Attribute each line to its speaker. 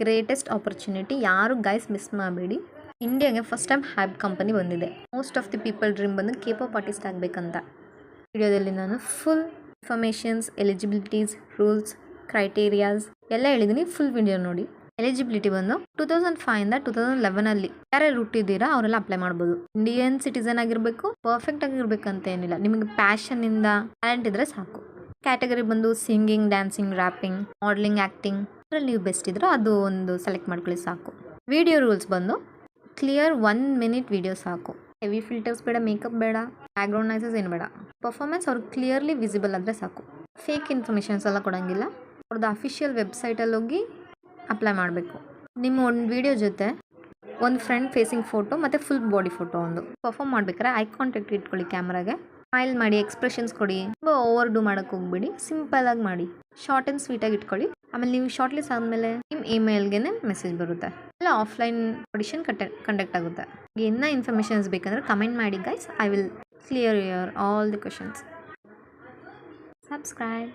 Speaker 1: Greatest opportunity, ಯಾರು guys miss ಮಾಡಬೇಡಿ. ಇಂಡಿಯಾಗೆ ಫಸ್ಟ್ ಟೈಮ್ ಹ್ಯಾಬ್ ಕಂಪನಿ ಬಂದಿದೆ. Most of the people dream ಬಂದು K-pop ಆರ್ಟಿಸ್ಟ್ ಆಗಬೇಕಂತ. ವಿಡಿಯೋದಲ್ಲಿ ನಾನು full informations, eligibilities, rules, criterias ಎಲ್ಲ ಹೇಳಿದ್ದೀನಿ. ಫುಲ್ ವಿಡಿಯೋ ನೋಡಿ. ಎಲಿಜಿಬಿಲಿಟಿ ಬಂದು 2005 ಇಂದ 2011 ಯಾರ್ಯಾರು ಹುಟ್ಟಿದ್ದೀರಾ ಅವರೆಲ್ಲ ಅಪ್ಲೈ ಮಾಡ್ಬೋದು. ಇಂಡಿಯನ್ ಸಿಟಿಸನ್ ಆಗಿರಬೇಕು, ಪರ್ಫೆಕ್ಟ್ ಆಗಿರ್ಬೇಕಂತ ಏನಿಲ್ಲ. ನಿಮಗೆ ಪ್ಯಾಷನ್ನಿಂದ ಟ್ಯಾಲೆಂಟ್ ಇದ್ರೆ ಸಾಕು. ಕ್ಯಾಟಗರಿ ಬಂದು singing, dancing, wrapping, modelling, acting ಅದರಲ್ಲಿ ನೀವು ಬೆಸ್ಟ್ ಇದ್ರೋ ಅದು ಒಂದು ಸೆಲೆಕ್ಟ್ ಮಾಡ್ಕೊಳ್ಳಿ ಸಾಕು. ವಿಡಿಯೋ ರೂಲ್ಸ್ ಬಂದು ಕ್ಲಿಯರ್ 1 minute ವಿಡಿಯೋ ಸಾಕು. ಹೆವಿ ಫಿಲ್ಟರ್ಸ್ ಬೇಡ, ಮೇಕಪ್ ಬೇಡ, ಬ್ಯಾಕ್ಗ್ರೌಂಡ್ ನಾಯ್ಸಸ್ ಏನು ಬೇಡ. ಪರ್ಫಾರ್ಮೆನ್ಸ್ ಅವ್ರಿಗೆ ಕ್ಲಿಯರ್ಲಿ ವಿಸಿಬಲ್ ಆದರೆ ಸಾಕು. ಫೇಕ್ ಇನ್ಫಾರ್ಮೇಷನ್ಸ್ ಎಲ್ಲ ಕೊಡೋಂಗಿಲ್ಲ. ಅವ್ರದ್ದು ಅಫಿಷಿಯಲ್ ವೆಬ್ಸೈಟಲ್ಲಿ ಹೋಗಿ ಅಪ್ಲೈ ಮಾಡಬೇಕು. ನಿಮ್ಮ ಒಂದು ವಿಡಿಯೋ ಜೊತೆ ಒಂದು ಫ್ರಂಟ್ ಫೇಸಿಂಗ್ ಫೋಟೋ ಮತ್ತು ಫುಲ್ ಬಾಡಿ ಫೋಟೋ ಒಂದು ಪರ್ಫಾರ್ಮ್ ಮಾಡ್ಬೇಕಾದ್ರೆ ಐ ಕಾಂಟ್ಯಾಕ್ಟ್ ಇಟ್ಕೊಳ್ಳಿ ಕ್ಯಾಮ್ರಾಗೆ. ಸ್ಮೈಲ್ ಮಾಡಿ, ಎಕ್ಸ್ಪ್ರೆಷನ್ಸ್ ಕೊಡಿ. ತುಂಬ ಓವರ್ ಡೂ ಮಾಡೋಕ್ಕೆ ಹೋಗ್ಬೇಡಿ, ಸಿಂಪಲಾಗಿ ಮಾಡಿ. ಶಾರ್ಟ್ ಆ್ಯಂಡ್ ಸ್ವೀಟಾಗಿ ಇಟ್ಕೊಳ್ಳಿ. ಆಮೇಲೆ ನೀವು ಶಾರ್ಟ್ ಲಿಸ್ಟ್ ಆದಮೇಲೆ ನಿಮ್ಮ ಇಮೇಲ್ಗೆ ಮೆಸೇಜ್ ಬರುತ್ತೆ. ಇಲ್ಲ ಆಫ್ಲೈನ್ ಆಡಿಷನ್ ಕಂಡಕ್ಟ್ ಆಗುತ್ತೆ. ಇನ್ನೂ ಇನ್ಫಾರ್ಮೇಷನ್ಸ್ ಬೇಕಂದ್ರೆ ಕಮೆಂಟ್ ಮಾಡಿ guys. I will clear your all the questions. Subscribe.